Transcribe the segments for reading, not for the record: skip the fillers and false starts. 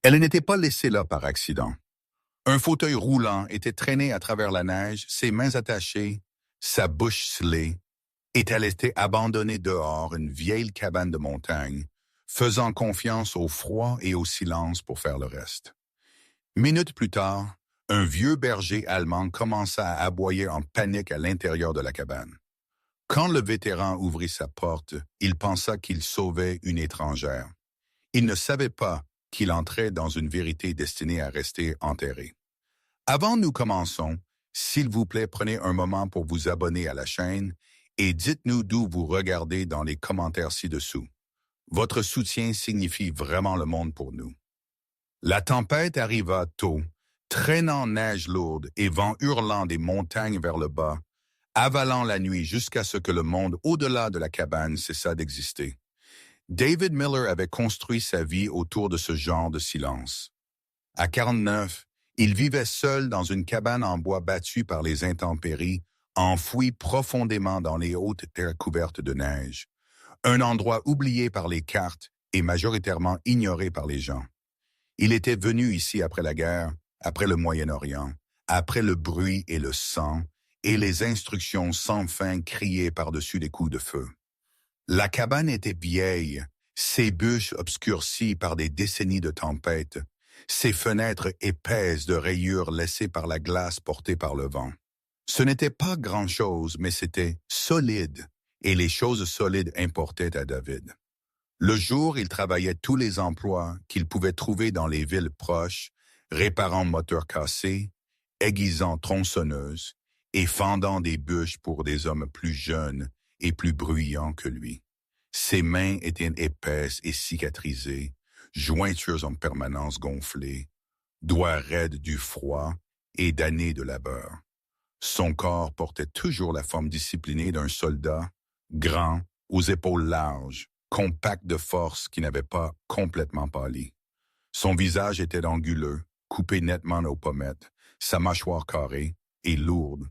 Elle n'était pas laissée là par accident. Un fauteuil roulant était traîné à travers la neige, ses mains attachées, sa bouche scellée, et elle était abandonnée dehors une vieille cabane de montagne, faisant confiance au froid et au silence pour faire le reste. Minutes plus tard, un vieux berger allemand commença à aboyer en panique à l'intérieur de la cabane. Quand le vétéran ouvrit sa porte, il pensa qu'il sauvait une étrangère. Il ne savait pas qu'il entrait dans une vérité destinée à rester enterrée. Avant nous commençons, s'il vous plaît, prenez un moment pour vous abonner à la chaîne et dites-nous d'où vous regardez dans les commentaires ci-dessous. Votre soutien signifie vraiment le monde pour nous. La tempête arriva tôt, traînant neige lourde et vent hurlant des montagnes vers le bas, avalant la nuit jusqu'à ce que le monde au-delà de la cabane cessa d'exister. David Miller avait construit sa vie autour de ce genre de silence. À 49, il vivait seul dans une cabane en bois battue par les intempéries, enfoui profondément dans les hautes terres couvertes de neige. Un endroit oublié par les cartes et majoritairement ignoré par les gens. Il était venu ici après la guerre, après le Moyen-Orient, après le bruit et le sang, et les instructions sans fin criées par-dessus les coups de feu. La cabane était vieille, ses bûches obscurcies par des décennies de tempêtes, ses fenêtres épaisses de rayures laissées par la glace portée par le vent. Ce n'était pas grand-chose, mais c'était solide, et les choses solides importaient à David. Le jour, il travaillait tous les emplois qu'il pouvait trouver dans les villes proches, réparant moteurs cassés, aiguisant tronçonneuses et fendant des bûches pour des hommes plus jeunes et plus bruyants que lui. Ses mains étaient épaisses et cicatrisées, jointures en permanence gonflées, doigts raides du froid et d'années de labeur. Son corps portait toujours la forme disciplinée d'un soldat, grand, aux épaules larges, compact de force qui n'avait pas complètement pâli. Son visage était anguleux, coupé nettement aux pommettes, sa mâchoire carrée et lourde,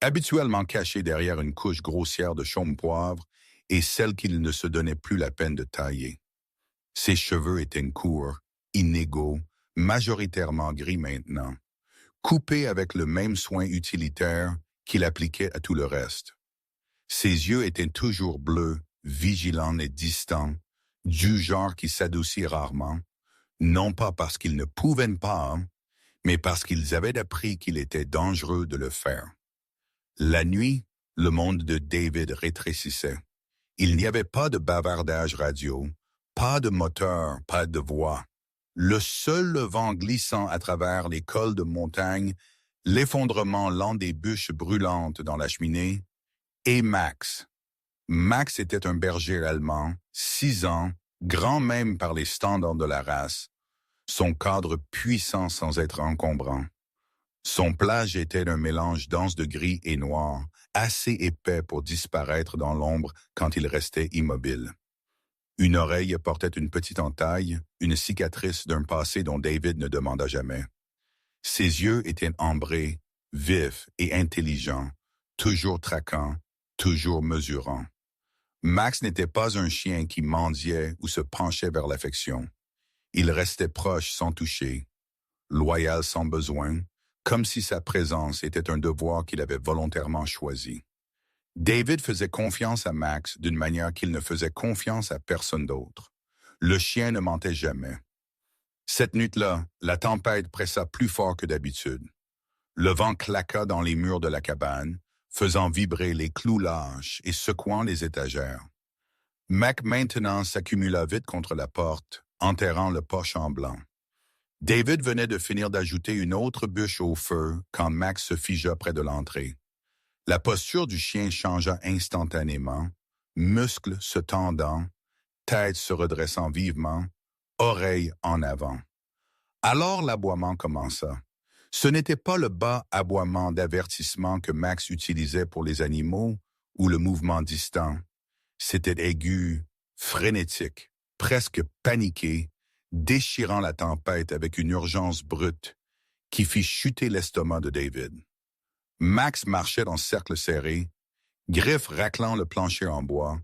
habituellement caché derrière une couche grossière de chaume-poivre et celle qu'il ne se donnait plus la peine de tailler. Ses cheveux étaient courts, inégaux, majoritairement gris maintenant, coupés avec le même soin utilitaire qu'il appliquait à tout le reste. Ses yeux étaient toujours bleus, vigilants et distants, du genre qui s'adoucit rarement, non pas parce qu'ils ne pouvaient pas, mais parce qu'ils avaient appris qu'il était dangereux de le faire. La nuit, le monde de David rétrécissait. Il n'y avait pas de bavardage radio, pas de moteur, pas de voix. Le seul vent glissant à travers les cols de montagne, l'effondrement lent des bûches brûlantes dans la cheminée, et Max. Max était un berger allemand, 6 ans, grand même par les standards de la race, son cadre puissant sans être encombrant. Son pelage était un mélange dense de gris et noir, assez épais pour disparaître dans l'ombre quand il restait immobile. Une oreille portait une petite entaille, une cicatrice d'un passé dont David ne demanda jamais. Ses yeux étaient ambrés, vifs et intelligents, toujours traquants, toujours mesurants. Max n'était pas un chien qui mendiait ou se penchait vers l'affection. Il restait proche sans toucher, loyal sans besoin, comme si sa présence était un devoir qu'il avait volontairement choisi. David faisait confiance à Max d'une manière qu'il ne faisait confiance à personne d'autre. Le chien ne mentait jamais. Cette nuit-là, la tempête pressa plus fort que d'habitude. Le vent claqua dans les murs de la cabane, faisant vibrer les clous lâches et secouant les étagères. Mac maintenant s'accumula vite contre la porte, enterrant le poche en blanc. David venait de finir d'ajouter une autre bûche au feu quand Max se figea près de l'entrée. La posture du chien changea instantanément, muscles se tendant, tête se redressant vivement, oreilles en avant. Alors l'aboiement commença. Ce n'était pas le bas aboiement d'avertissement que Max utilisait pour les animaux ou le mouvement distant. C'était aigu, frénétique, presque paniqué, déchirant la tempête avec une urgence brute qui fit chuter l'estomac de David. Max marchait en cercle serré, griffes raclant le plancher en bois,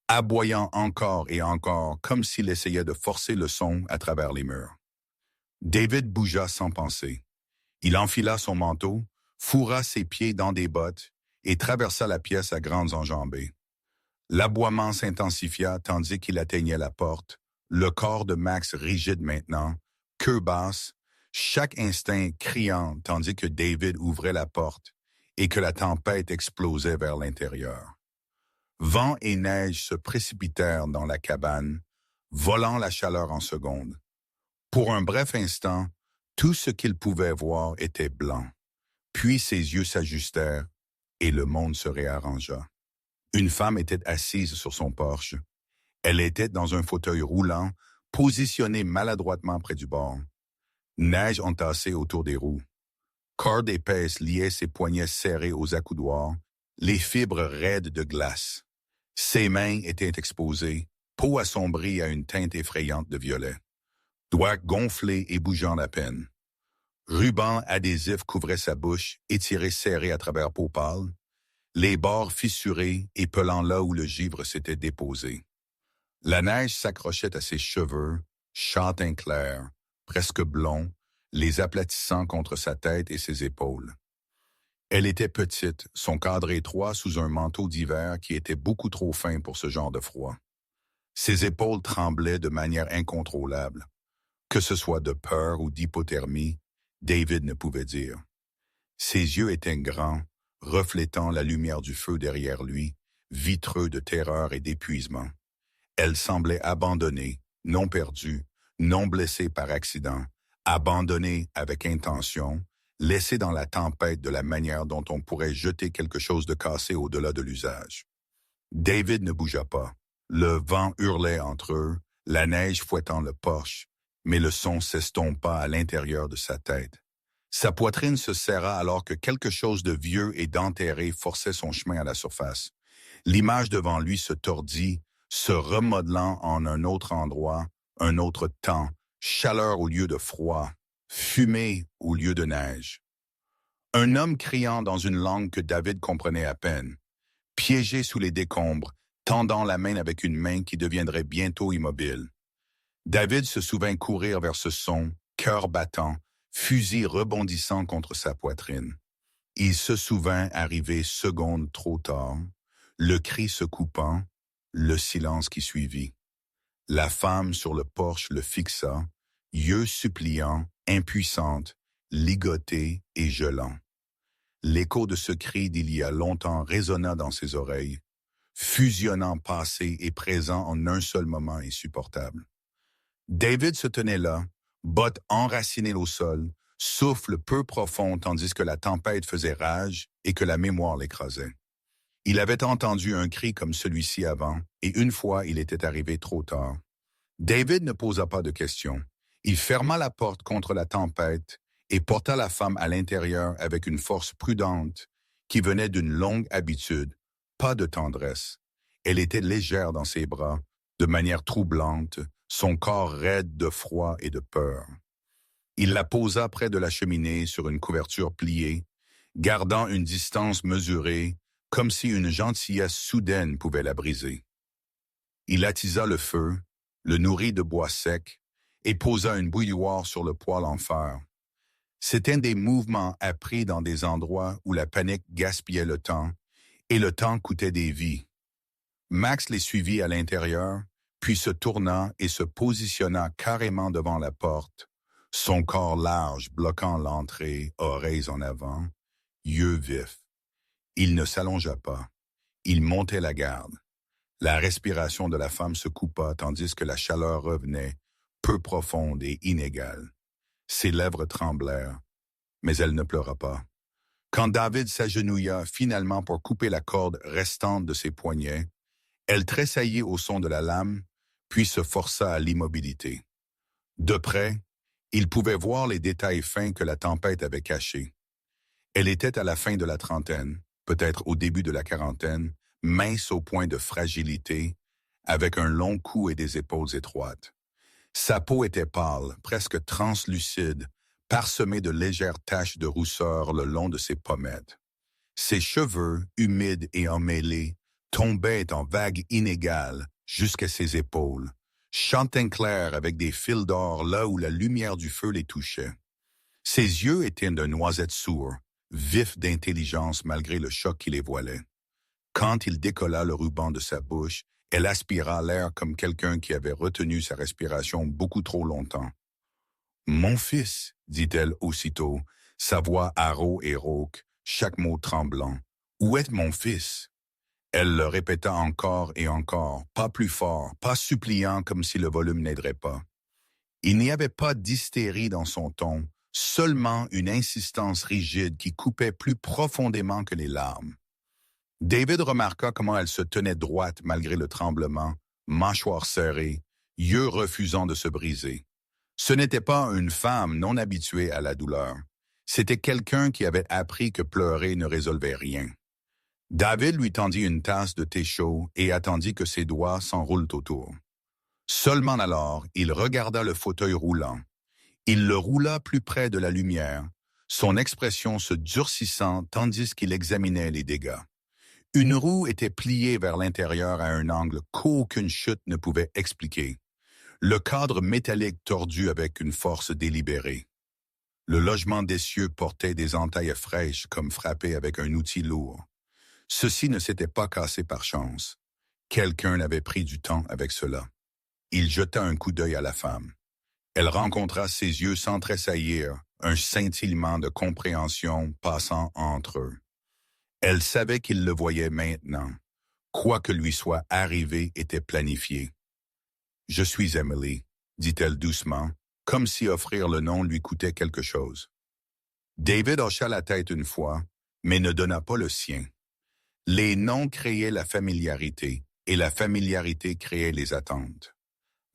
aboyant encore et encore comme s'il essayait de forcer le son à travers les murs. David bougea sans penser. Il enfila son manteau, fourra ses pieds dans des bottes et traversa la pièce à grandes enjambées. L'aboiement s'intensifia tandis qu'il atteignait la porte, le corps de Max rigide maintenant, queue basse, chaque instinct criant tandis que David ouvrait la porte et que la tempête explosait vers l'intérieur. Vent et neige se précipitèrent dans la cabane, volant la chaleur en secondes. Pour un bref instant, tout ce qu'il pouvait voir était blanc. Puis ses yeux s'ajustèrent et le monde se réarrangea. Une femme était assise sur son porche. Elle était dans un fauteuil roulant, positionné maladroitement près du bord. Neige entassée autour des roues. Corde épaisse liait ses poignets serrés aux accoudoirs, les fibres raides de glace. Ses mains étaient exposées, peau assombrie à une teinte effrayante de violet. Doigts gonflés et bougeant à peine. Ruban adhésif couvrait sa bouche, étiré serré à travers peau pâle, les bords fissurés et pelant là où le givre s'était déposé. La neige s'accrochait à ses cheveux, châtain clair, presque blonds, les aplatissant contre sa tête et ses épaules. Elle était petite, son cadre étroit sous un manteau d'hiver qui était beaucoup trop fin pour ce genre de froid. Ses épaules tremblaient de manière incontrôlable. Que ce soit de peur ou d'hypothermie, David ne pouvait dire. Ses yeux étaient grands, reflétant la lumière du feu derrière lui, vitreux de terreur et d'épuisement. Elle semblait abandonnée, non perdue, non blessée par accident, abandonnée avec intention, laissée dans la tempête de la manière dont on pourrait jeter quelque chose de cassé au-delà de l'usage. David ne bougea pas. Le vent hurlait entre eux, la neige fouettant le porche, mais le son s'estompa à l'intérieur de sa tête. Sa poitrine se serra alors que quelque chose de vieux et d'enterré forçait son chemin à la surface. L'image devant lui se tordit, se remodelant en un autre endroit, un autre temps, chaleur au lieu de froid, fumée au lieu de neige. Un homme criant dans une langue que David comprenait à peine, piégé sous les décombres, tendant la main avec une main qui deviendrait bientôt immobile. David se souvint courir vers ce son, cœur battant, fusil rebondissant contre sa poitrine. Il se souvint arriver secondes trop tard, le cri se coupant, le silence qui suivit. La femme sur le porche le fixa, yeux suppliants, impuissante, ligotée et gelant. L'écho de ce cri d'il y a longtemps résonna dans ses oreilles, fusionnant passé et présent en un seul moment insupportable. David se tenait là, bottes enracinées au sol, souffle peu profond tandis que la tempête faisait rage et que la mémoire l'écrasait. Il avait entendu un cri comme celui-ci avant, et une fois il était arrivé trop tard. David ne posa pas de questions. Il ferma la porte contre la tempête et porta la femme à l'intérieur avec une force prudente qui venait d'une longue habitude, pas de tendresse. Elle était légère dans ses bras, de manière troublante, son corps raide de froid et de peur. Il la posa près de la cheminée sur une couverture pliée, gardant une distance mesurée, comme si une gentillesse soudaine pouvait la briser. Il attisa le feu, le nourrit de bois sec, et posa une bouilloire sur le poêle en fer. C'étaient des mouvements appris dans des endroits où la panique gaspillait le temps, et le temps coûtait des vies. Max les suivit à l'intérieur, puis se tourna et se positionna carrément devant la porte, son corps large bloquant l'entrée, oreilles en avant, yeux vifs. Il ne s'allongea pas. Il montait la garde. La respiration de la femme se coupa tandis que la chaleur revenait, peu profonde et inégale. Ses lèvres tremblèrent, mais elle ne pleura pas. Quand David s'agenouilla finalement pour couper la corde restante de ses poignets, elle tressaillit au son de la lame, puis se força à l'immobilité. De près, il pouvait voir les détails fins que la tempête avait cachés. Elle était à la fin de la trentaine, peut-être au début de la quarantaine, mince au point de fragilité, avec un long cou et des épaules étroites. Sa peau était pâle, presque translucide, parsemée de légères taches de rousseur le long de ses pommettes. Ses cheveux, humides et emmêlés, tombaient en vagues inégales jusqu'à ses épaules, châtain clair avec des fils d'or là où la lumière du feu les touchait. Ses yeux étaient de noisettes sourds, vifs d'intelligence malgré le choc qui les voilait. Quand il décolla le ruban de sa bouche, elle aspira l'air comme quelqu'un qui avait retenu sa respiration beaucoup trop longtemps. « Mon fils, dit-elle aussitôt, sa voix haro et rauque, chaque mot tremblant. « Où est mon fils? » Elle le répéta encore et encore, pas plus fort, pas suppliant comme si le volume n'aiderait pas. Il n'y avait pas d'hystérie dans son ton, seulement une insistance rigide qui coupait plus profondément que les larmes. David remarqua comment elle se tenait droite malgré le tremblement, mâchoire serrée, yeux refusant de se briser. Ce n'était pas une femme non habituée à la douleur. C'était quelqu'un qui avait appris que pleurer ne résolvait rien. David lui tendit une tasse de thé chaud et attendit que ses doigts s'enroulent autour. Seulement alors, il regarda le fauteuil roulant. Il le roula plus près de la lumière, son expression se durcissant tandis qu'il examinait les dégâts. Une roue était pliée vers l'intérieur à un angle qu'aucune chute ne pouvait expliquer. Le cadre métallique tordu avec une force délibérée. Le logement d'essieu portait des entailles fraîches comme frappées avec un outil lourd. Ceci ne s'était pas cassé par chance. Quelqu'un avait pris du temps avec cela. Il jeta un coup d'œil à la femme. Elle rencontra ses yeux sans tressaillir, un scintillement de compréhension passant entre eux. Elle savait qu'il le voyait maintenant. Quoi que lui soit arrivé était planifié. « Je suis Emily », dit-elle doucement, comme si offrir le nom lui coûtait quelque chose. David hocha la tête une fois, mais ne donna pas le sien. Les noms créaient la familiarité, et la familiarité créait les attentes.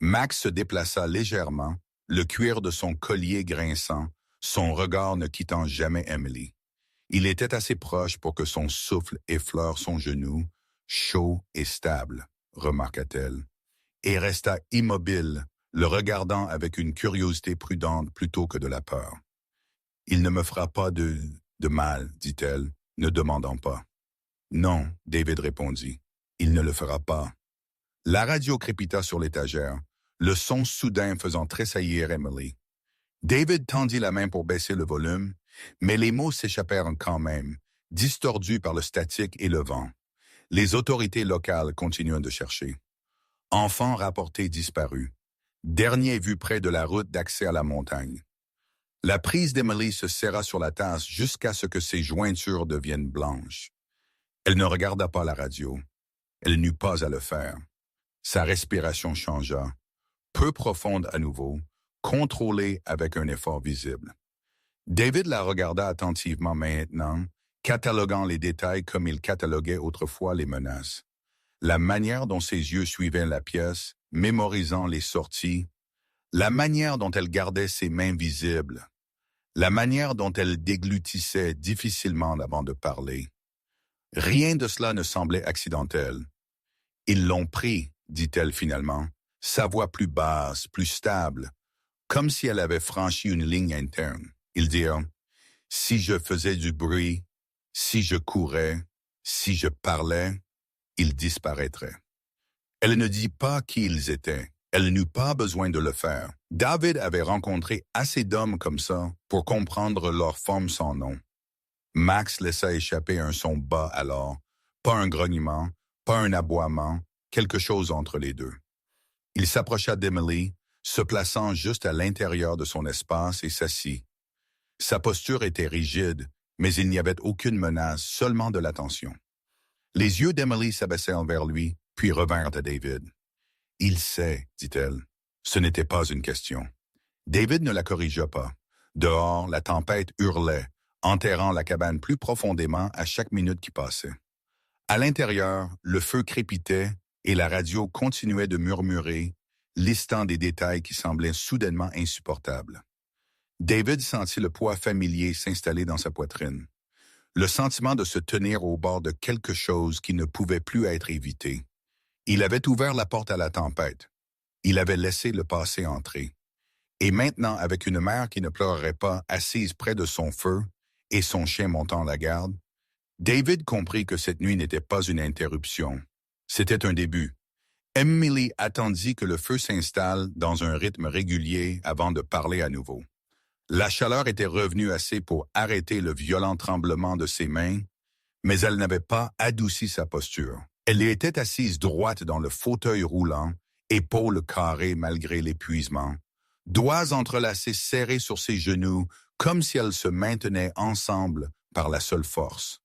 Max se déplaça légèrement, le cuir de son collier grinçant, son regard ne quittant jamais Emily. Il était assez proche pour que son souffle effleure son genou, chaud et stable, remarqua-t-elle, et resta immobile, le regardant avec une curiosité prudente plutôt que de la peur. « Il ne me fera pas de mal, dit-elle, ne demandant pas. « Non, David répondit, il ne le fera pas. » La radio crépita sur l'étagère, le son soudain faisant tressaillir Emily. David tendit la main pour baisser le volume, mais les mots s'échappèrent quand même, distordus par le statique et le vent. Les autorités locales continuaient de chercher. Enfant rapporté disparu. Dernier vu près de la route d'accès à la montagne. La prise d'Emily se serra sur la tasse jusqu'à ce que ses jointures deviennent blanches. Elle ne regarda pas la radio. Elle n'eut pas à le faire. Sa respiration changea, peu profonde à nouveau, contrôlée avec un effort visible. David la regarda attentivement maintenant, cataloguant les détails comme il cataloguait autrefois les menaces. La manière dont ses yeux suivaient la pièce, mémorisant les sorties, la manière dont elle gardait ses mains visibles, la manière dont elle déglutissait difficilement avant de parler. Rien de cela ne semblait accidentel. « Ils l'ont pris », dit-elle finalement, sa voix plus basse, plus stable, comme si elle avait franchi une ligne interne. Ils dirent « Si je faisais du bruit, si je courais, si je parlais, ils disparaîtraient. » Elle ne dit pas qui ils étaient. Elle n'eut pas besoin de le faire. David avait rencontré assez d'hommes comme ça pour comprendre leur forme sans nom. Max laissa échapper un son bas alors, pas un grognement, pas un aboiement, quelque chose entre les deux. Il s'approcha d'Emily, se plaçant juste à l'intérieur de son espace et s'assit. Sa posture était rigide, mais il n'y avait aucune menace, seulement de l'attention. Les yeux d'Emily s'abaissèrent vers lui, puis revinrent à David. « Il sait, dit-elle. Ce n'était pas une question. » David ne la corrigea pas. Dehors, la tempête hurlait, enterrant la cabane plus profondément à chaque minute qui passait. À l'intérieur, le feu crépitait et la radio continuait de murmurer, listant des détails qui semblaient soudainement insupportables. David sentit le poids familier s'installer dans sa poitrine. Le sentiment de se tenir au bord de quelque chose qui ne pouvait plus être évité. Il avait ouvert la porte à la tempête. Il avait laissé le passé entrer. Et maintenant, avec une mère qui ne pleurerait pas assise près de son feu et son chien montant la garde, David comprit que cette nuit n'était pas une interruption. C'était un début. Emily attendit que le feu s'installe dans un rythme régulier avant de parler à nouveau. La chaleur était revenue assez pour arrêter le violent tremblement de ses mains, mais elle n'avait pas adouci sa posture. Elle était assise droite dans le fauteuil roulant, épaules carrées malgré l'épuisement, doigts entrelacés serrés sur ses genoux, comme si elles se maintenaient ensemble par la seule force.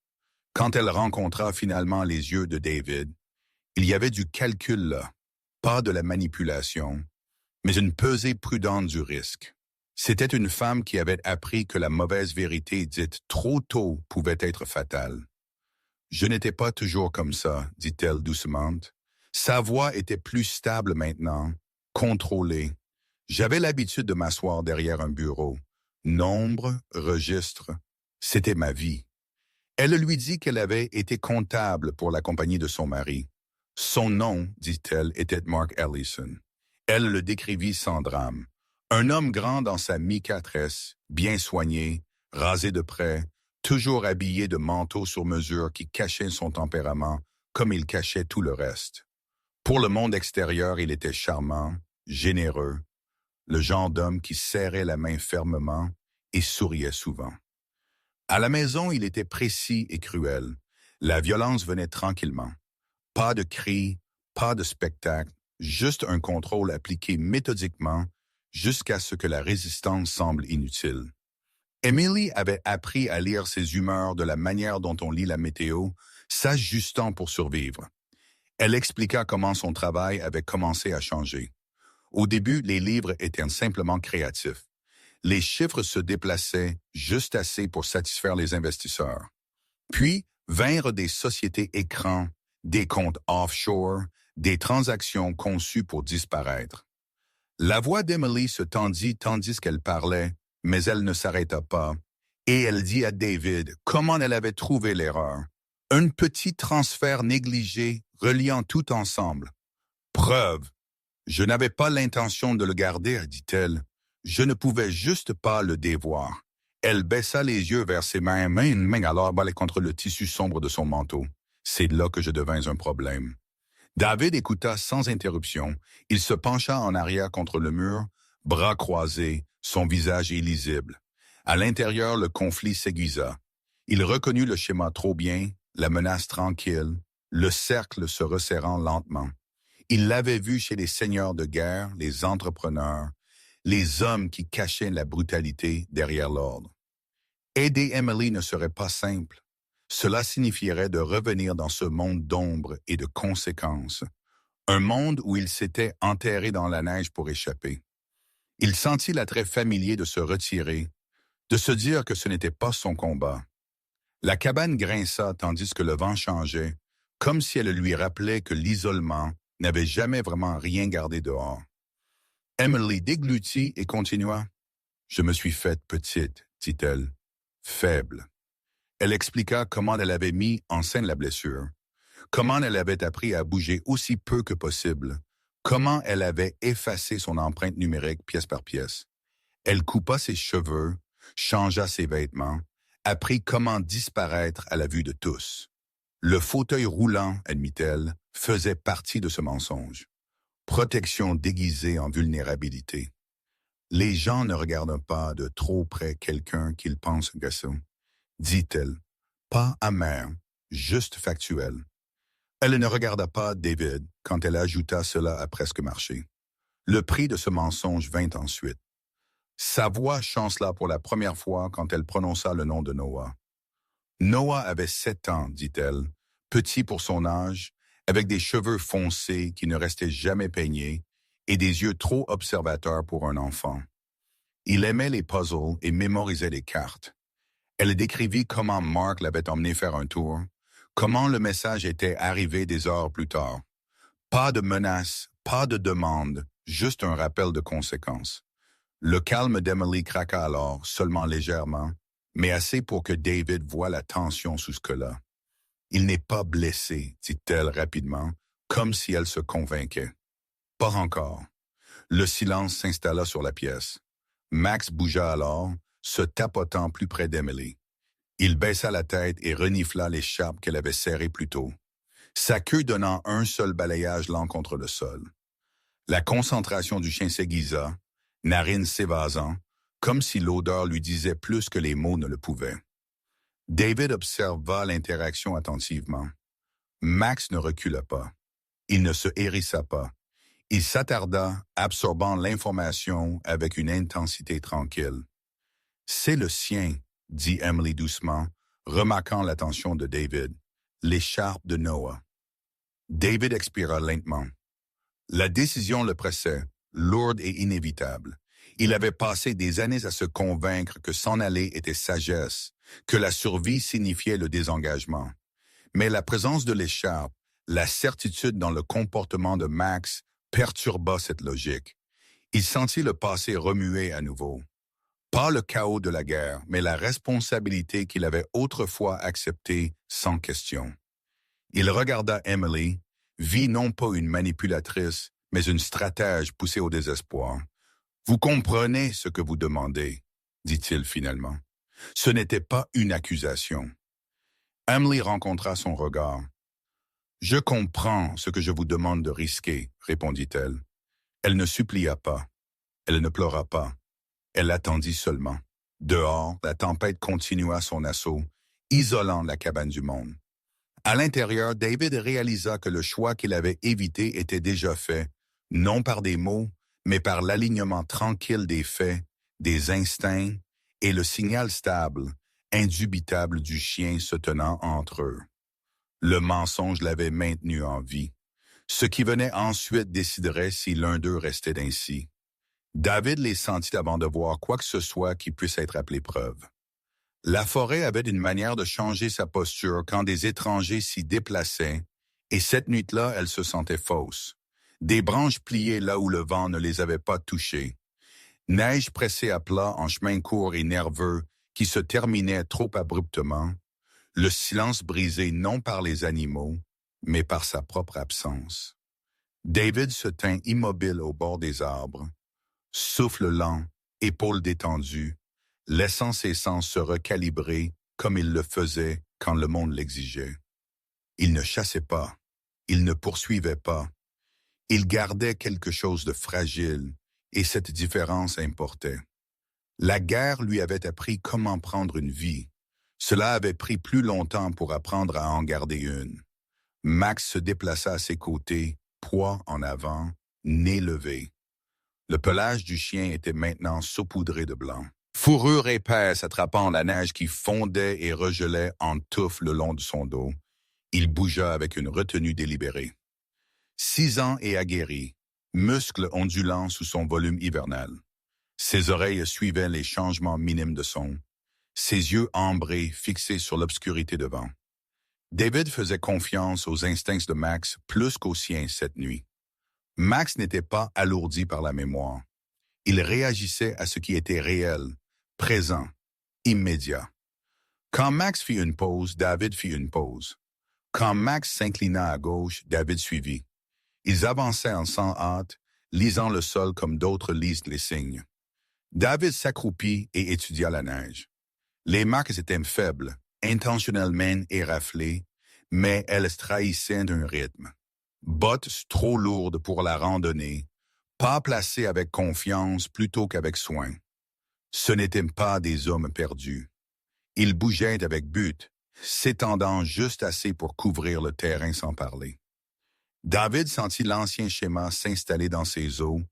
Quand elle rencontra finalement les yeux de David, il y avait du calcul là, pas de la manipulation, mais une pesée prudente du risque. C'était une femme qui avait appris que la mauvaise vérité dite trop tôt pouvait être fatale. « Je n'étais pas toujours comme ça, dit-elle doucement. Sa voix était plus stable maintenant, contrôlée. J'avais l'habitude de m'asseoir derrière un bureau. Nombre, registre, c'était ma vie. Elle lui dit qu'elle avait été comptable pour la compagnie de son mari. Son nom, dit-elle, était Mark Ellison. Elle le décrivit sans drame. Un homme grand dans sa mi-quatresse, bien soigné, rasé de près, toujours habillé de manteaux sur mesure qui cachaient son tempérament comme il cachait tout le reste. Pour le monde extérieur, il était charmant, généreux, le genre d'homme qui serrait la main fermement et souriait souvent. À la maison, il était précis et cruel. La violence venait tranquillement. Pas de cris, pas de spectacle, juste un contrôle appliqué méthodiquement jusqu'à ce que la résistance semble inutile. Emily avait appris à lire ses humeurs de la manière dont on lit la météo, s'ajustant pour survivre. Elle expliqua comment son travail avait commencé à changer. Au début, les livres étaient simplement créatifs. Les chiffres se déplaçaient juste assez pour satisfaire les investisseurs. Puis vinrent des sociétés écrans, des comptes offshore, des transactions conçues pour disparaître. La voix d'Emily se tendit tandis qu'elle parlait, mais elle ne s'arrêta pas, et elle dit à David comment elle avait trouvé l'erreur. Un petit transfert négligé reliant tout ensemble. Preuve. Je n'avais pas l'intention de le garder, dit-elle. Je ne pouvais juste pas le dévoir. Elle baissa les yeux vers ses mains alors balait contre le tissu sombre de son manteau. C'est là que je devins un problème. David écouta sans interruption. Il se pencha en arrière contre le mur, bras croisés, son visage illisible. À l'intérieur, le conflit s'aiguisa. Il reconnut le schéma trop bien, la menace tranquille, le cercle se resserrant lentement. Il l'avait vu chez les seigneurs de guerre, les entrepreneurs, les hommes qui cachaient la brutalité derrière l'ordre. Aider Emily ne serait pas simple. Cela signifierait de revenir dans ce monde d'ombre et de conséquences, un monde où il s'était enterré dans la neige pour échapper. Il sentit l'attrait familier de se retirer, de se dire que ce n'était pas son combat. La cabane grinça tandis que le vent changeait, comme si elle lui rappelait que l'isolement n'avait jamais vraiment rien gardé dehors. Emily déglutit et continua. « Je me suis faite petite, dit-elle, faible. » Elle expliqua comment elle avait mis en scène la blessure, comment elle avait appris à bouger aussi peu que possible, comment elle avait effacé son empreinte numérique pièce par pièce. Elle coupa ses cheveux, changea ses vêtements, apprit comment disparaître à la vue de tous. Le fauteuil roulant, admit-elle, faisait partie de ce mensonge. Protection déguisée en vulnérabilité. Les gens ne regardent pas de trop près quelqu'un qu'ils pensent agaçant, dit-elle, pas amère, juste factuelle. Elle ne regarda pas David quand elle ajouta cela à presque marcher. Le prix de ce mensonge vint ensuite. Sa voix chancela pour la première fois quand elle prononça le nom de Noah. Noah avait 7 ans, dit-elle, petit pour son âge, avec des cheveux foncés qui ne restaient jamais peignés et des yeux trop observateurs pour un enfant. Il aimait les puzzles et mémorisait les cartes. Elle décrivit comment Mark l'avait emmené faire un tour, comment le message était arrivé des heures plus tard. Pas de menace, pas de demande, juste un rappel de conséquences. Le calme d'Emily craqua alors, seulement légèrement, mais assez pour que David voie la tension sous ce que-là. « Il n'est pas blessé, dit-elle rapidement, comme si elle se convainquait. « Pas encore. » Le silence s'installa sur la pièce. Max bougea alors, se tapotant plus près d'Emily. Il baissa la tête et renifla l'écharpe qu'elle avait serrée plus tôt. sa queue donnant un seul balayage lent contre le sol. La concentration du chien s'aiguisa, narines s'évasant, comme si l'odeur lui disait plus que les mots ne le pouvaient. David observa l'interaction attentivement. Max ne recula pas. Il ne se hérissa pas. Il s'attarda, absorbant l'information avec une intensité tranquille. « C'est le sien », dit Emily doucement, remarquant l'attention de David. « L'écharpe de Noah. » David expira lentement. La décision le pressait, lourde et inévitable. Il avait passé des années à se convaincre que s'en aller était sagesse, que la survie signifiait le désengagement. Mais la présence de l'écharpe, la certitude dans le comportement de Max perturba cette logique. Il sentit le passé remuer à nouveau. Pas le chaos de la guerre, mais la responsabilité qu'il avait autrefois acceptée sans question. Il regarda Emily, vit non pas une manipulatrice, mais une stratège poussée au désespoir. « Vous comprenez ce que vous demandez, » dit-il finalement. Ce n'était pas une accusation. Emily rencontra son regard. « Je comprends ce que je vous demande de risquer, » répondit-elle. Elle ne supplia pas. Elle ne pleura pas. Elle attendit seulement. Dehors, la tempête continua son assaut, isolant la cabane du monde. À l'intérieur, David réalisa que le choix qu'il avait évité était déjà fait, non par des mots, mais par l'alignement tranquille des faits, des instincts et le signal stable, indubitable du chien se tenant entre eux. Le mensonge l'avait maintenu en vie. Ce qui venait ensuite déciderait si l'un d'eux restait ainsi. David les sentit avant de voir quoi que ce soit qui puisse être appelé preuve. La forêt avait une manière de changer sa posture quand des étrangers s'y déplaçaient, et cette nuit-là, elle se sentait fausse. Des branches pliées là où le vent ne les avait pas touchées. Neige pressée à plat en chemin court et nerveux qui se terminait trop abruptement. Le silence brisé non par les animaux, mais par sa propre absence. David se tint immobile au bord des arbres, souffle lent, épaules détendues, laissant ses sens se recalibrer comme il le faisait quand le monde l'exigeait. Il ne chassait pas, il ne poursuivait pas. Il gardait quelque chose de fragile, et cette différence importait. La guerre lui avait appris comment prendre une vie. Cela avait pris plus longtemps pour apprendre à en garder une. Max se déplaça à ses côtés, poids en avant, nez levé. Le pelage du chien était maintenant saupoudré de blanc. Fourrure épaisse attrapant la neige qui fondait et regelait en touffes le long de son dos, il bougea avec une retenue délibérée. 6 ans et aguerri, muscles ondulants sous son volume hivernal. Ses oreilles suivaient les changements minimes de son, ses yeux ambrés fixés sur l'obscurité devant. David faisait confiance aux instincts de Max plus qu'aux siens cette nuit. Max n'était pas alourdi par la mémoire. Il réagissait à ce qui était réel, présent, immédiat. Quand Max fit une pause, David fit une pause. Quand Max s'inclina à gauche, David suivit. Ils avançaient sans hâte, lisant le sol comme d'autres lisent les signes. David s'accroupit et étudia la neige. Les marques étaient faibles, intentionnellement éraflées, mais elles trahissaient d'un rythme. Bottes trop lourdes pour la randonnée, pas placées avec confiance plutôt qu'avec soin. Ce n'étaient pas des hommes perdus. Ils bougeaient avec but, s'étendant juste assez pour couvrir le terrain sans parler. David sentit l'ancien schéma s'installer dans ses os,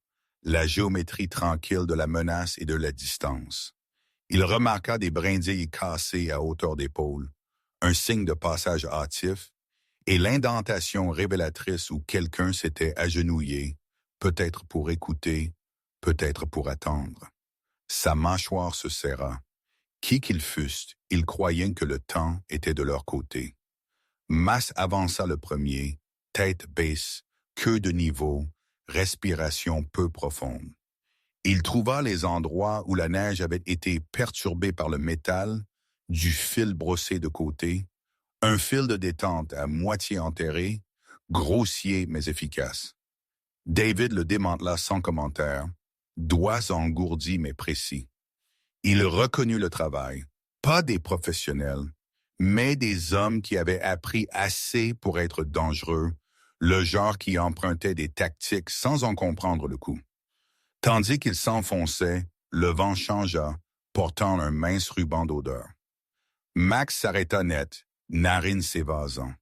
la géométrie tranquille de la menace et de la distance. Il remarqua des brindilles cassées à hauteur d'épaule, un signe de passage hâtif, et l'indentation révélatrice où quelqu'un s'était agenouillé, peut-être pour écouter, peut-être pour attendre. Sa mâchoire se serra. Qui qu'ils fussent, ils croyaient que le temps était de leur côté. Max avança le premier, tête baisse, queue de niveau, respiration peu profonde. Il trouva les endroits où la neige avait été perturbée par le métal, du fil brossé de côté, un fil de détente à moitié enterré, grossier mais efficace. David le démantela sans commentaire, doigts engourdis mais précis. Il reconnut le travail, pas des professionnels, mais des hommes qui avaient appris assez pour être dangereux, le genre qui empruntait des tactiques sans en comprendre le coup. Tandis qu'il s'enfonçait, le vent changea, portant un mince ruban d'odeur. Max s'arrêta net, narine s'évasant.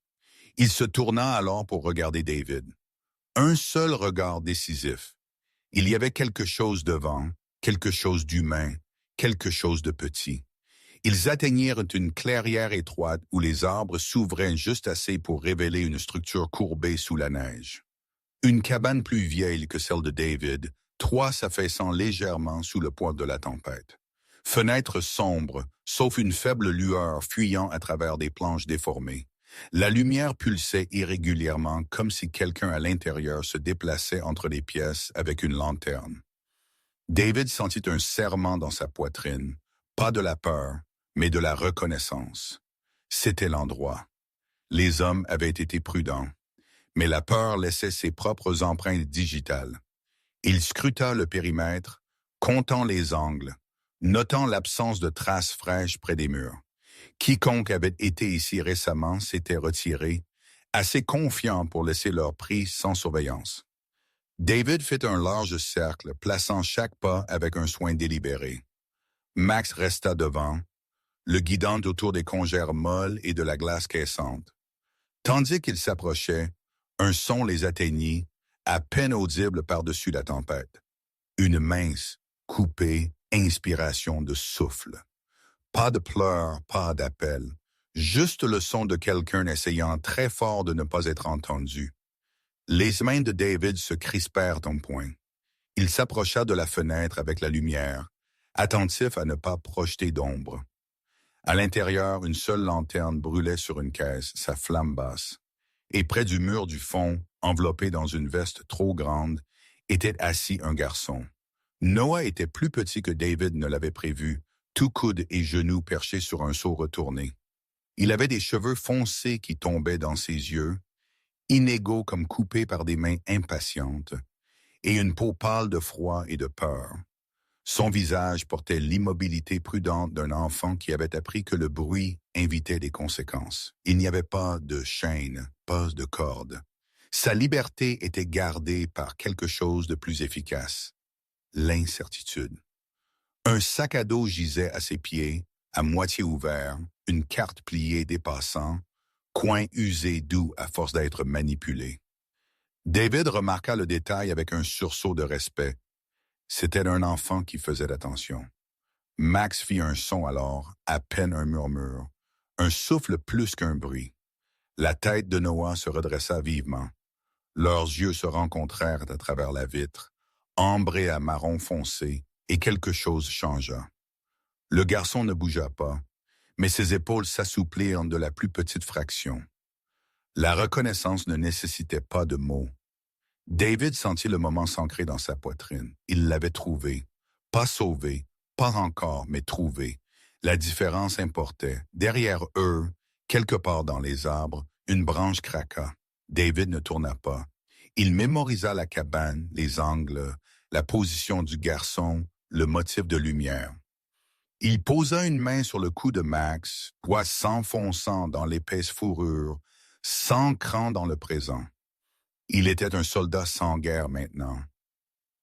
Il se tourna alors pour regarder David. Un seul regard décisif. Il y avait quelque chose devant, quelque chose d'humain, quelque chose de petit. Ils atteignirent une clairière étroite où les arbres s'ouvraient juste assez pour révéler une structure courbée sous la neige. Une cabane plus vieille que celle de David, toit s'affaissant légèrement sous le poids de la tempête. Fenêtres sombres, sauf une faible lueur fuyant à travers des planches déformées. La lumière pulsait irrégulièrement comme si quelqu'un à l'intérieur se déplaçait entre les pièces avec une lanterne. David sentit un serrement dans sa poitrine, pas de la peur, mais de la reconnaissance. C'était l'endroit. Les hommes avaient été prudents, mais la peur laissait ses propres empreintes digitales. Il scruta le périmètre, comptant les angles, notant l'absence de traces fraîches près des murs. Quiconque avait été ici récemment s'était retiré, assez confiant pour laisser leur prise sans surveillance. David fit un large cercle, plaçant chaque pas avec un soin délibéré. Max resta devant, le guidant autour des congères molles et de la glace caissante. Tandis qu'il s'approchait, un son les atteignit, à peine audible par-dessus la tempête. Une mince, coupée inspiration de souffle. Pas de pleurs, pas d'appel, juste le son de quelqu'un essayant très fort de ne pas être entendu. Les mains de David se crispèrent en point. Il s'approcha de la fenêtre avec la lumière, attentif à ne pas projeter d'ombre. À l'intérieur, une seule lanterne brûlait sur une caisse, sa flamme basse. Et près du mur du fond, enveloppé dans une veste trop grande, était assis un garçon. Noah était plus petit que David ne l'avait prévu, tout coude et genoux perchés sur un seau retourné. Il avait des cheveux foncés qui tombaient dans ses yeux, inégaux comme coupés par des mains impatientes, et une peau pâle de froid et de peur. Son visage portait l'immobilité prudente d'un enfant qui avait appris que le bruit invitait des conséquences. Il n'y avait pas de chaîne, pas de corde. Sa liberté était gardée par quelque chose de plus efficace, l'incertitude. Un sac à dos gisait à ses pieds, à moitié ouvert, une carte pliée dépassant, coin usé doux à force d'être manipulé. David remarqua le détail avec un sursaut de respect. C'était un enfant qui faisait attention. Max fit un son alors, à peine un murmure, un souffle plus qu'un bruit. La tête de Noah se redressa vivement. Leurs yeux se rencontrèrent à travers la vitre, ambrés à marron foncé, et quelque chose changea. Le garçon ne bougea pas, mais ses épaules s'assouplirent de la plus petite fraction. La reconnaissance ne nécessitait pas de mots. David sentit le moment s'ancrer dans sa poitrine. Il l'avait trouvé. Pas sauvé, pas encore, mais trouvé. La différence importait. Derrière eux, quelque part dans les arbres, une branche craqua. David ne tourna pas. Il mémorisa la cabane, les angles, la position du garçon, le motif de lumière. Il posa une main sur le cou de Max, poids s'enfonçant dans l'épaisse fourrure, s'ancrant dans le présent. Il était un soldat sans guerre maintenant.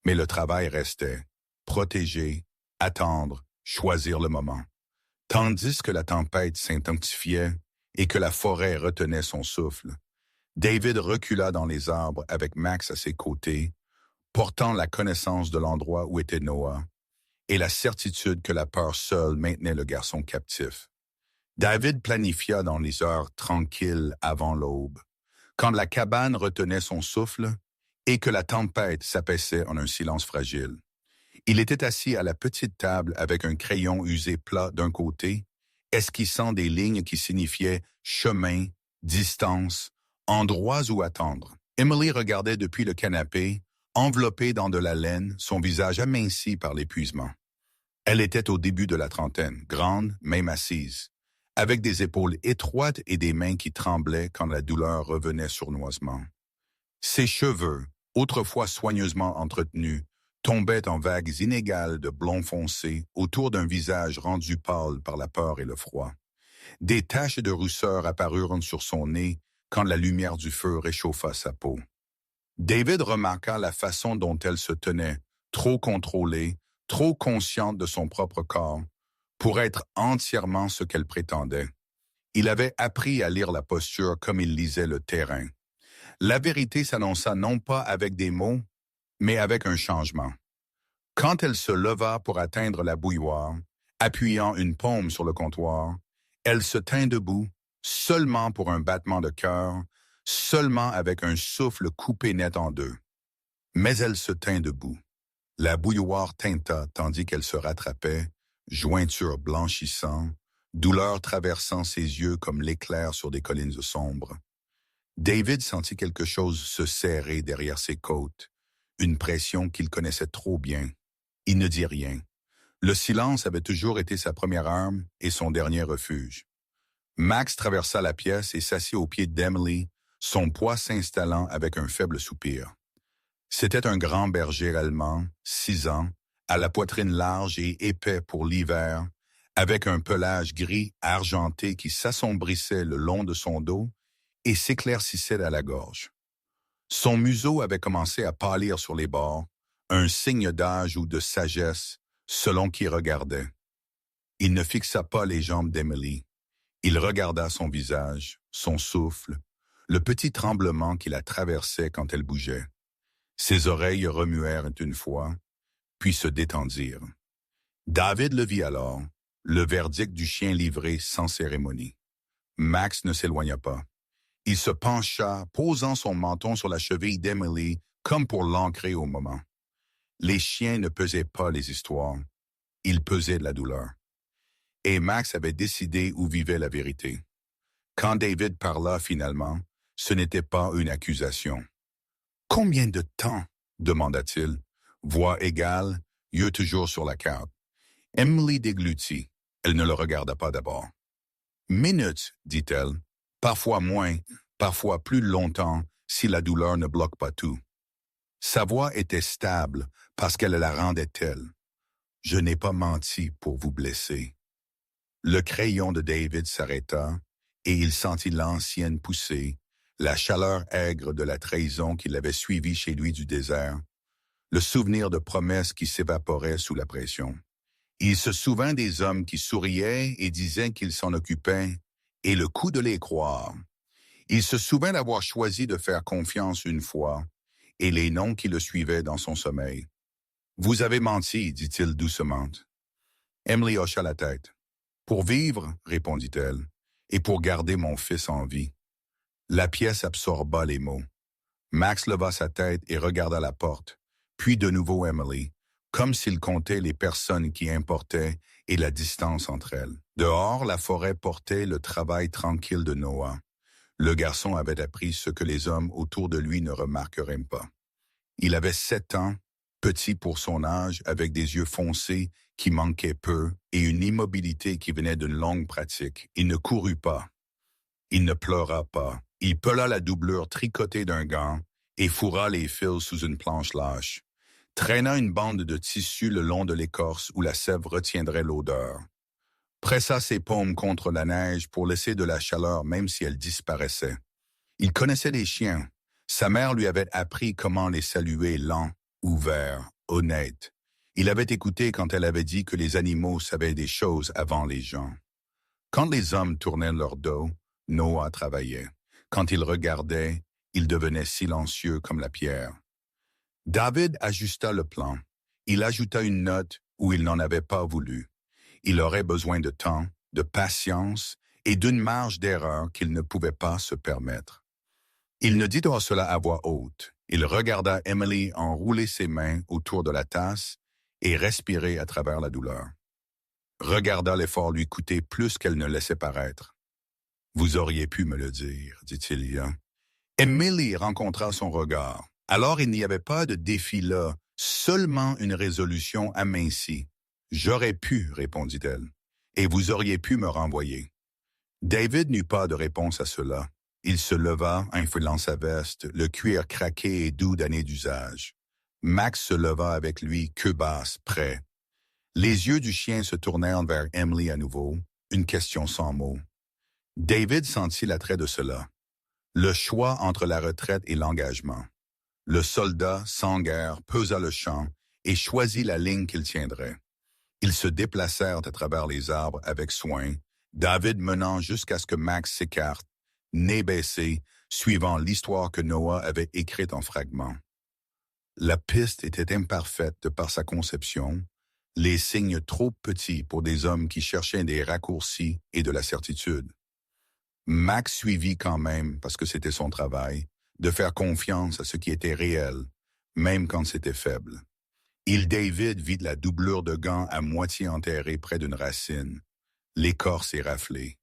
Mais le travail restait. Protéger, attendre, choisir le moment. Tandis que la tempête s'intensifiait et que la forêt retenait son souffle, David recula dans les arbres avec Max à ses côtés, portant la connaissance de l'endroit où était Noah et la certitude que la peur seule maintenait le garçon captif. David planifia dans les heures tranquilles avant l'aube, quand la cabane retenait son souffle et que la tempête s'apaissait en un silence fragile. Il était assis à la petite table avec un crayon usé plat d'un côté, esquissant des lignes qui signifiaient chemin, distance, endroits où attendre. Emily regardait depuis le canapé, enveloppée dans de la laine, son visage aminci par l'épuisement. Elle était au début de la trentaine, grande, même assise, avec des épaules étroites et des mains qui tremblaient quand la douleur revenait sournoisement. Ses cheveux, autrefois soigneusement entretenus, tombaient en vagues inégales de blond foncé autour d'un visage rendu pâle par la peur et le froid. Des taches de rousseur apparurent sur son nez quand la lumière du feu réchauffa sa peau. David remarqua la façon dont elle se tenait, trop contrôlée, trop consciente de son propre corps, pour être entièrement ce qu'elle prétendait. Il avait appris à lire la posture comme il lisait le terrain. La vérité s'annonça non pas avec des mots, mais avec un changement. Quand elle se leva pour atteindre la bouilloire, appuyant une paume sur le comptoir, elle se tint debout, seulement pour un battement de cœur, seulement avec un souffle coupé net en deux. Mais elle se tint debout. La bouilloire tinta tandis qu'elle se rattrapait, jointure blanchissant, douleur traversant ses yeux comme l'éclair sur des collines sombres. David sentit quelque chose se serrer derrière ses côtes, une pression qu'il connaissait trop bien. Il ne dit rien. Le silence avait toujours été sa première arme et son dernier refuge. Max traversa la pièce et s'assit aux pieds d'Emily, son poids s'installant avec un faible soupir. C'était un grand berger allemand, 6 ans, à la poitrine large et épais pour l'hiver, avec un pelage gris argenté qui s'assombrissait le long de son dos et s'éclaircissait à la gorge. Son museau avait commencé à pâlir sur les bords, un signe d'âge ou de sagesse, selon qui regardait. Il ne fixa pas les jambes d'Emily. Il regarda son visage, son souffle, le petit tremblement qui la traversait quand elle bougeait. Ses oreilles remuèrent une fois, puis se détendirent. David le vit alors, le verdict du chien livré sans cérémonie. Max ne s'éloigna pas. Il se pencha, posant son menton sur la cheville d'Emily comme pour l'ancrer au moment. Les chiens ne pesaient pas les histoires. Ils pesaient de la douleur. Et Max avait décidé où vivait la vérité. Quand David parla finalement, ce n'était pas une accusation. « Combien de temps ?» demanda-t-il, voix égale, yeux toujours sur la carte. Emily déglutit. Elle ne le regarda pas d'abord. « Minutes, dit-elle. Parfois moins, parfois plus longtemps, si la douleur ne bloque pas tout. » Sa voix était stable parce qu'elle la rendait telle. « Je n'ai pas menti pour vous blesser. » Le crayon de David s'arrêta et il sentit l'ancienne poussée, la chaleur aigre de la trahison qui l'avait suivi chez lui du désert, le souvenir de promesses qui s'évaporaient sous la pression. Il se souvint des hommes qui souriaient et disaient qu'ils s'en occupaient, et le coup de les croire. Il se souvint d'avoir choisi de faire confiance une fois, et les noms qui le suivaient dans son sommeil. « Vous avez menti, dit-il doucement. » Emily hocha la tête. « Pour vivre, répondit-elle, et pour garder mon fils en vie. » La pièce absorba les mots. Max leva sa tête et regarda la porte, puis de nouveau Emily, comme s'il comptait les personnes qui importaient et la distance entre elles. Dehors, la forêt portait le travail tranquille de Noah. Le garçon avait appris ce que les hommes autour de lui ne remarqueraient pas. Il avait 7 ans, petit pour son âge, avec des yeux foncés qui manquaient peu et une immobilité qui venait d'une longue pratique. Il ne courut pas. Il ne pleura pas. Il pela la doublure tricotée d'un gant et fourra les fils sous une planche lâche. Traîna une bande de tissu le long de l'écorce où la sève retiendrait l'odeur. Pressa ses paumes contre la neige pour laisser de la chaleur même si elle disparaissait. Il connaissait les chiens. Sa mère lui avait appris comment les saluer lents, ouverts, honnêtes. Il avait écouté quand elle avait dit que les animaux savaient des choses avant les gens. Quand les hommes tournaient leur dos, Noah travaillait. Quand il regardait, il devenait silencieux comme la pierre. David ajusta le plan. Il ajouta une note où il n'en avait pas voulu. Il aurait besoin de temps, de patience et d'une marge d'erreur qu'il ne pouvait pas se permettre. Il ne dit pas cela à voix haute. Il regarda Emily enrouler ses mains autour de la tasse et respirer à travers la douleur. Regarda l'effort lui coûter plus qu'elle ne laissait paraître. « Vous auriez pu me le dire, dit-il. » Emily rencontra son regard. Alors il n'y avait pas de défi là, seulement une résolution amincie. « J'aurais pu, répondit-elle, et vous auriez pu me renvoyer. » David n'eut pas de réponse à cela. Il se leva, enfilant sa veste, le cuir craqué et doux d'années d'usage. Max se leva avec lui, queue basse, prêt. Les yeux du chien se tournèrent vers Emily à nouveau, une question sans mots. David sentit l'attrait de cela. Le choix entre la retraite et l'engagement. Le soldat, sans guerre, pesa le champ et choisit la ligne qu'il tiendrait. Ils se déplacèrent à travers les arbres avec soin, David menant jusqu'à ce que Max s'écarte, nez baissé, suivant l'histoire que Noah avait écrite en fragments. La piste était imparfaite de par sa conception, les signes trop petits pour des hommes qui cherchaient des raccourcis et de la certitude. Max suivit quand même, parce que c'était son travail, de faire confiance à ce qui était réel, même quand c'était faible. David vit la doublure de gants à moitié enterrée près d'une racine, l'écorce éraflée,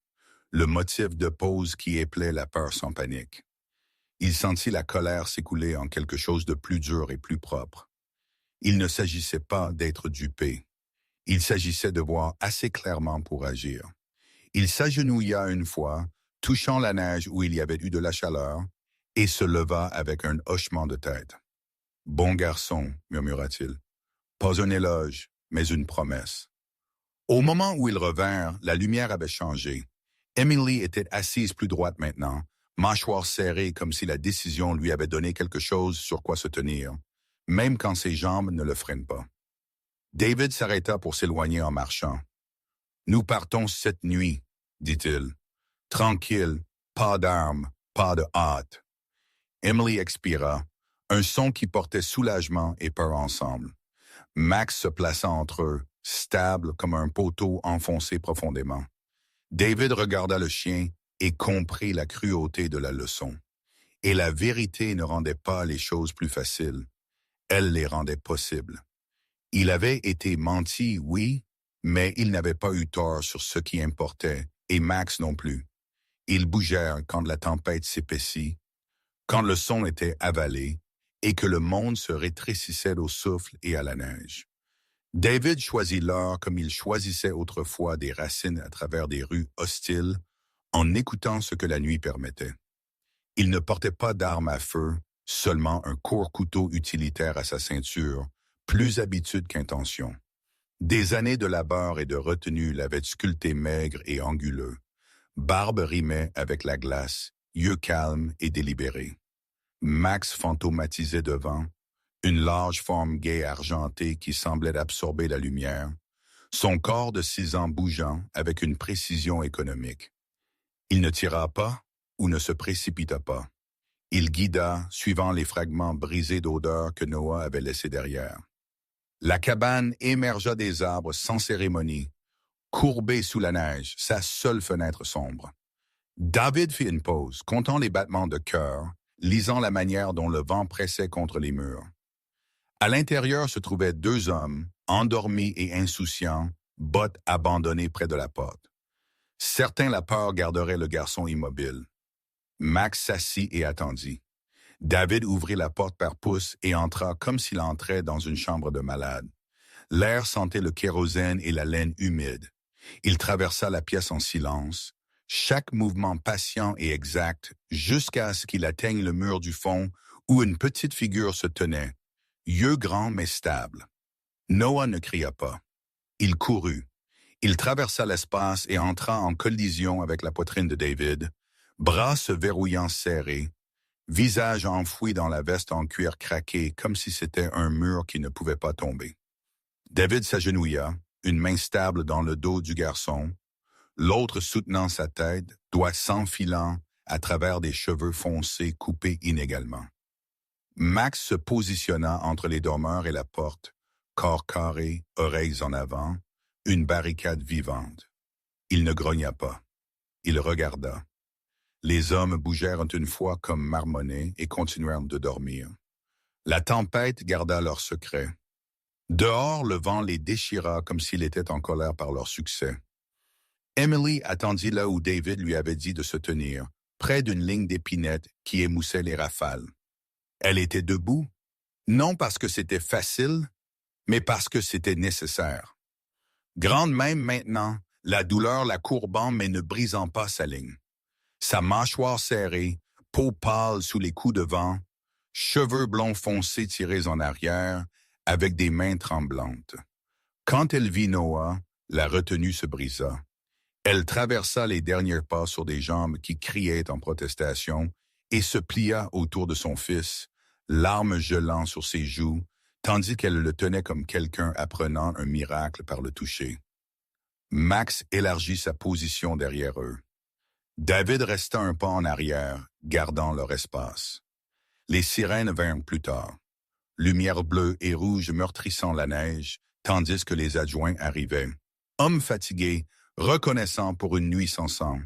le motif de pose qui éplait la peur sans panique. Il sentit la colère s'écouler en quelque chose de plus dur et plus propre. Il ne s'agissait pas d'être dupé. Il s'agissait de voir assez clairement pour agir. Il s'agenouilla une fois, touchant la neige où il y avait eu de la chaleur, et se leva avec un hochement de tête. « Bon garçon », murmura-t-il. « Pas un éloge, mais une promesse. » Au moment où ils revinrent, la lumière avait changé. Emily était assise plus droite maintenant, mâchoire serrée comme si la décision lui avait donné quelque chose sur quoi se tenir, même quand ses jambes ne le freinent pas. David s'arrêta pour s'éloigner en marchant. « Nous partons cette nuit, » dit-il. « Tranquille, pas d'armes, pas de hâte. » Emily expira, un son qui portait soulagement et peur ensemble. Max se plaça entre eux, stable comme un poteau enfoncé profondément. David regarda le chien et comprit la cruauté de la leçon. Et la vérité ne rendait pas les choses plus faciles. Elle les rendait possibles. Il avait été menti, oui, mais il n'avait pas eu tort sur ce qui importait, et Max non plus. Ils bougèrent quand la tempête s'épaissit, quand le son était avalé, et que le monde se rétrécissait au souffle et à la neige. David choisit l'heure comme il choisissait autrefois des racines à travers des rues hostiles, en écoutant ce que la nuit permettait. Il ne portait pas d'arme à feu, seulement un court couteau utilitaire à sa ceinture, plus habitude qu'intention. Des années de labeur et de retenue l'avaient sculpté maigre et anguleux. Barbe rimait avec la glace, yeux calmes et délibérés. Max fantomatisait devant, une large forme gaie argentée qui semblait absorber la lumière, son corps de 6 ans bougeant avec une précision économique. Il ne tira pas ou ne se précipita pas. Il guida, suivant les fragments brisés d'odeur que Noah avait laissés derrière. La cabane émergea des arbres sans cérémonie, courbée sous la neige, sa seule fenêtre sombre. David fit une pause, comptant les battements de cœur, lisant la manière dont le vent pressait contre les murs. À l'intérieur se trouvaient 2 hommes, endormis et insouciants, bottes abandonnées près de la porte. Certains la peur garderaient le garçon immobile. Max s'assit et attendit. David ouvrit la porte par pouce et entra comme s'il entrait dans une chambre de malade. L'air sentait le kérosène et la laine humide. Il traversa la pièce en silence, chaque mouvement patient et exact, jusqu'à ce qu'il atteigne le mur du fond où une petite figure se tenait, yeux grands mais stables. Noah ne cria pas. Il courut. Il traversa l'espace et entra en collision avec la poitrine de David, bras se verrouillant serrés, visage enfoui dans la veste en cuir craqué comme si c'était un mur qui ne pouvait pas tomber. David s'agenouilla, une main stable dans le dos du garçon, l'autre soutenant sa tête, doigts s'enfilant à travers des cheveux foncés coupés inégalement. Max se positionna entre les dormeurs et la porte, corps carré, oreilles en avant, une barricade vivante. Il ne grogna pas. Il regarda. Les hommes bougèrent une fois comme marmonnés et continuèrent de dormir. La tempête garda leur secret. Dehors, le vent les déchira comme s'il était en colère par leur succès. Emily attendit là où David lui avait dit de se tenir, près d'une ligne d'épinettes qui émoussait les rafales. Elle était debout, non parce que c'était facile, mais parce que c'était nécessaire. Grande même maintenant, la douleur la courbant mais ne brisant pas sa ligne. Sa mâchoire serrée, peau pâle sous les coups de vent, cheveux blonds foncés tirés en arrière, avec des mains tremblantes. Quand elle vit Noah, la retenue se brisa. Elle traversa les derniers pas sur des jambes qui criaient en protestation et se plia autour de son fils, larmes gelant sur ses joues, tandis qu'elle le tenait comme quelqu'un apprenant un miracle par le toucher. Max élargit sa position derrière eux. David resta un pas en arrière, gardant leur espace. Les sirènes vinrent plus tard, lumière bleue et rouge meurtrissant la neige, tandis que les adjoints arrivaient. Hommes fatigués, reconnaissants pour une nuit sans sang.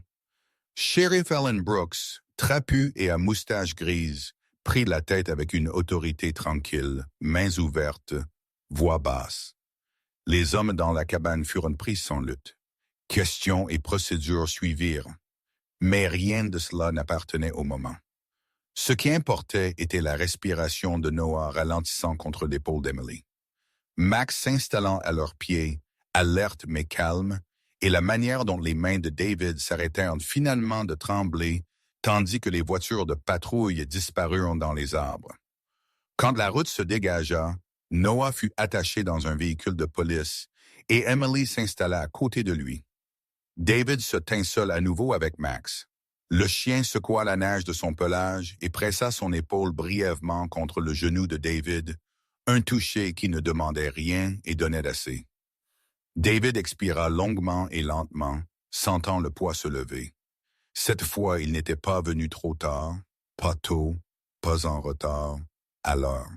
Sheriff Allen Brooks, trapu et à moustache grise, prit la tête avec une autorité tranquille, mains ouvertes, voix basse. Les hommes dans la cabane furent pris sans lutte. Questions et procédures suivirent. Mais rien de cela n'appartenait au moment. Ce qui importait était la respiration de Noah ralentissant contre l'épaule d'Emily. Max s'installant à leurs pieds, alerte mais calme, et la manière dont les mains de David s'arrêtèrent finalement de trembler, tandis que les voitures de patrouille disparurent dans les arbres. Quand la route se dégagea, Noah fut attaché dans un véhicule de police et Emily s'installa à côté de lui. David se tint seul à nouveau avec Max. Le chien secoua la neige de son pelage et pressa son épaule brièvement contre le genou de David, un toucher qui ne demandait rien et donnait assez. David expira longuement et lentement, sentant le poids se lever. Cette fois, il n'était pas venu trop tard, pas tôt, pas en retard, à l'heure.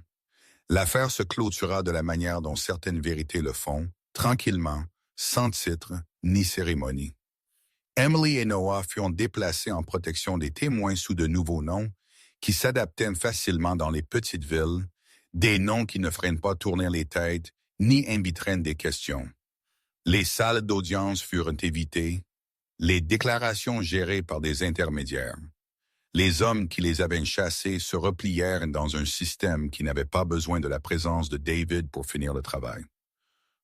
L'affaire se clôtura de la manière dont certaines vérités le font, tranquillement, sans titre ni cérémonie. Emily et Noah furent déplacés en protection des témoins sous de nouveaux noms qui s'adaptaient facilement dans les petites villes, des noms qui ne freinent pas tourner les têtes ni inviteraient des questions. Les salles d'audience furent évitées, les déclarations gérées par des intermédiaires. Les hommes qui les avaient chassés se replièrent dans un système qui n'avait pas besoin de la présence de David pour finir le travail.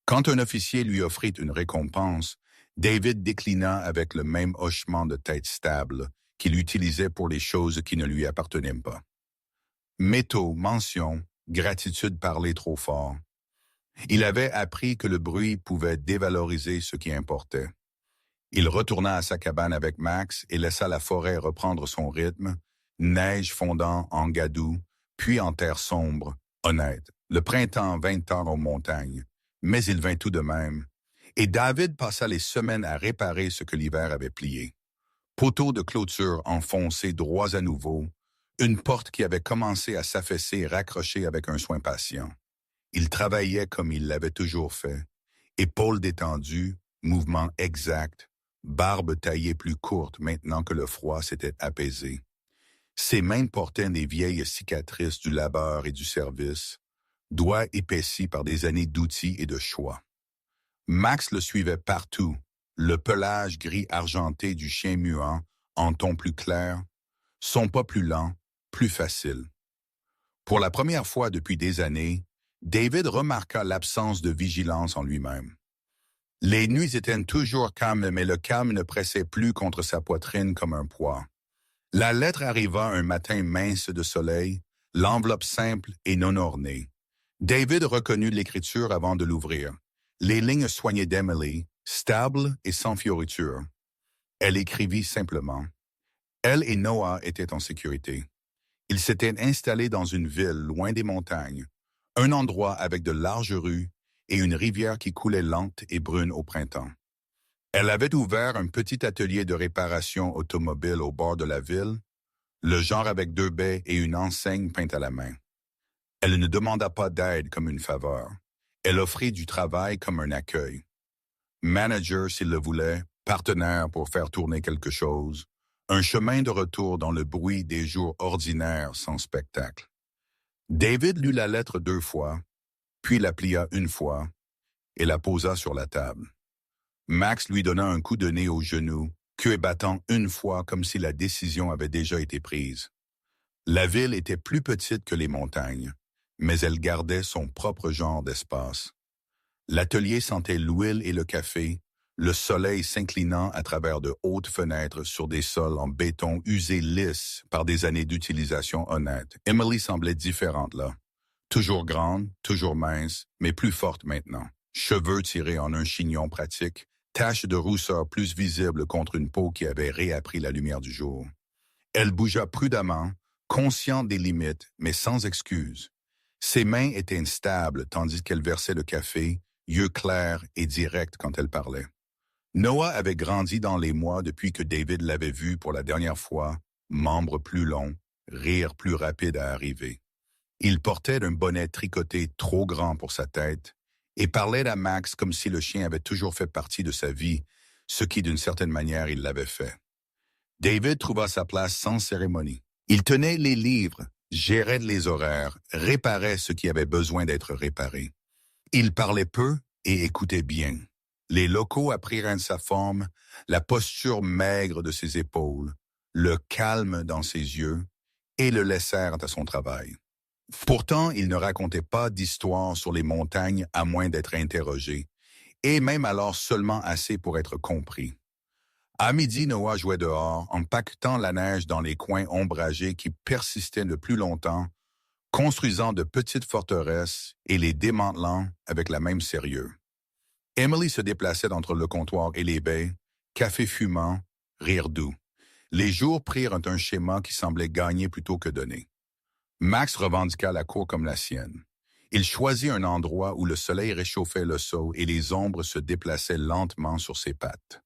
Quand un officier lui offrit une récompense, David déclina avec le même hochement de tête stable qu'il utilisait pour les choses qui ne lui appartenaient pas. Métaux, mention, gratitude parlée trop fort. Il avait appris que le bruit pouvait dévaloriser ce qui importait. Il retourna à sa cabane avec Max et laissa la forêt reprendre son rythme, neige fondant en gadoue, puis en terre sombre, honnête. Le printemps vint tard aux montagnes, mais il vint tout de même, et David passa les semaines à réparer ce que l'hiver avait plié. Poteaux de clôture enfoncés droits à nouveau, une porte qui avait commencé à s'affaisser raccrochée avec un soin patient. Il travaillait comme il l'avait toujours fait, épaules détendues, mouvements exacts, barbe taillée plus courte maintenant que le froid s'était apaisé. Ses mains portaient des vieilles cicatrices du labeur et du service, doigts épaissis par des années d'outils et de choix. Max le suivait partout, le pelage gris argenté du chien muant en ton plus clair, son pas plus lent, plus facile. Pour la première fois depuis des années, David remarqua l'absence de vigilance en lui-même. Les nuits étaient toujours calmes, mais le calme ne pressait plus contre sa poitrine comme un poids. La lettre arriva un matin mince de soleil, l'enveloppe simple et non ornée. David reconnut l'écriture avant de l'ouvrir. Les lignes soignées d'Emily, stables et sans fioriture. Elle écrivit simplement. Elle et Noah étaient en sécurité. Ils s'étaient installés dans une ville loin des montagnes, un endroit avec de larges rues et une rivière qui coulait lente et brune au printemps. Elle avait ouvert un petit atelier de réparation automobile au bord de la ville, le genre avec 2 baies et une enseigne peinte à la main. Elle ne demanda pas d'aide comme une faveur. Elle offrit du travail comme un accueil. Manager s'il le voulait, partenaire pour faire tourner quelque chose, un chemin de retour dans le bruit des jours ordinaires sans spectacle. David lut la lettre 2 fois, puis la plia 1 fois et la posa sur la table. Max lui donna un coup de nez au genou, queue battant 1 fois comme si la décision avait déjà été prise. La ville était plus petite que les montagnes, mais elle gardait son propre genre d'espace. L'atelier sentait l'huile et le café, le soleil s'inclinant à travers de hautes fenêtres sur des sols en béton usés lisses par des années d'utilisation honnête. Emily semblait différente là. Toujours grande, toujours mince, mais plus forte maintenant. Cheveux tirés en un chignon pratique, tache de rousseur plus visible contre une peau qui avait réappris la lumière du jour. Elle bougea prudemment, consciente des limites, mais sans excuse. Ses mains étaient instables tandis qu'elle versait le café, yeux clairs et directs quand elle parlait. Noah avait grandi dans les mois depuis que David l'avait vu pour la dernière fois, membres plus longs, rire plus rapide à arriver. Il portait un bonnet tricoté trop grand pour sa tête et parlait à Max comme si le chien avait toujours fait partie de sa vie, ce qui d'une certaine manière il l'avait fait. David trouva sa place sans cérémonie. Il tenait les livres, gérait les horaires, réparait ce qui avait besoin d'être réparé. Il parlait peu et écoutait bien. Les locaux apprirent sa forme, la posture maigre de ses épaules, le calme dans ses yeux, et le laissèrent à son travail. Pourtant, il ne racontait pas d'histoire sur les montagnes à moins d'être interrogé, et même alors seulement assez pour être compris. À midi, Noah jouait dehors, empaquetant la neige dans les coins ombragés qui persistaient de plus longtemps, construisant de petites forteresses et les démantelant avec la même sérieux. Emily se déplaçait entre le comptoir et les baies, café fumant, rire doux. Les jours prirent un schéma qui semblait gagner plutôt que donner. Max revendiqua la cour comme la sienne. Il choisit un endroit où le soleil réchauffait le seau et les ombres se déplaçaient lentement sur ses pattes.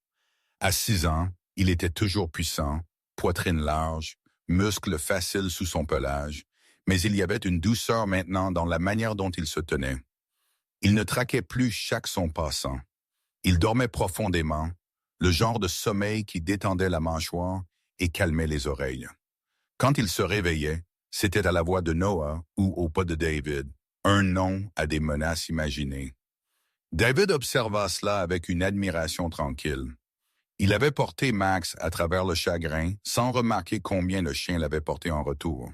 À 6 ans, il était toujours puissant, poitrine large, muscles faciles sous son pelage, mais il y avait une douceur maintenant dans la manière dont il se tenait. Il ne traquait plus chaque son passant. Il dormait profondément, le genre de sommeil qui détendait la mâchoire et calmait les oreilles. Quand il se réveillait, c'était à la voix de Noah ou au pas de David, un nom à des menaces imaginées. David observa cela avec une admiration tranquille. Il avait porté Max à travers le chagrin sans remarquer combien le chien l'avait porté en retour.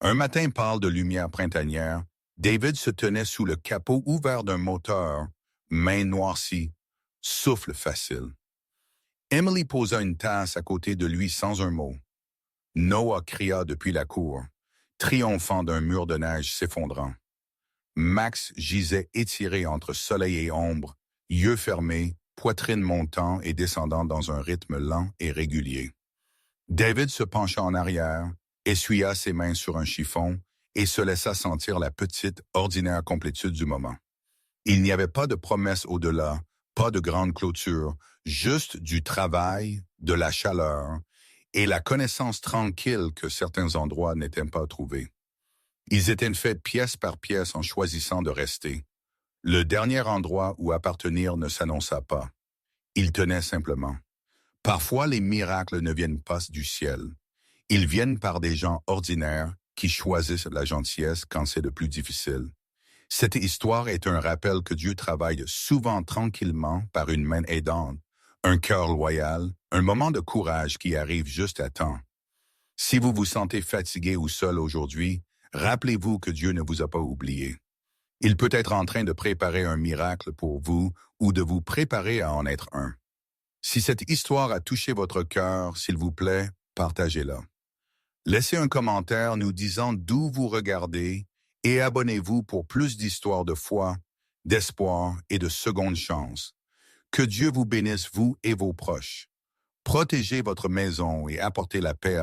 Un matin pâle de lumière printanière, David se tenait sous le capot ouvert d'un moteur, main noircie, souffle facile. Emily posa une tasse à côté de lui sans un mot. Noah cria depuis la cour, triomphant d'un mur de neige s'effondrant. Max gisait étiré entre soleil et ombre, yeux fermés, poitrine montant et descendant dans un rythme lent et régulier. David se pencha en arrière, essuya ses mains sur un chiffon et se laissa sentir la petite, ordinaire complétude du moment. Il n'y avait pas de promesse au-delà, pas de grande clôture, juste du travail, de la chaleur et la connaissance tranquille que certains endroits n'étaient pas trouvés. Ils étaient faits pièce par pièce en choisissant de rester. Le dernier endroit où appartenir ne s'annonça pas. Il tenait simplement. Parfois, les miracles ne viennent pas du ciel. Ils viennent par des gens ordinaires qui choisissent la gentillesse quand c'est le plus difficile. Cette histoire est un rappel que Dieu travaille souvent tranquillement par une main aidante, un cœur loyal, un moment de courage qui arrive juste à temps. Si vous vous sentez fatigué ou seul aujourd'hui, rappelez-vous que Dieu ne vous a pas oublié. Il peut être en train de préparer un miracle pour vous ou de vous préparer à en être un. Si cette histoire a touché votre cœur, s'il vous plaît, partagez-la. Laissez un commentaire nous disant d'où vous regardez et abonnez-vous pour plus d'histoires de foi, d'espoir et de seconde chance. Que Dieu vous bénisse, vous et vos proches. Protégez votre maison et apportez la paix à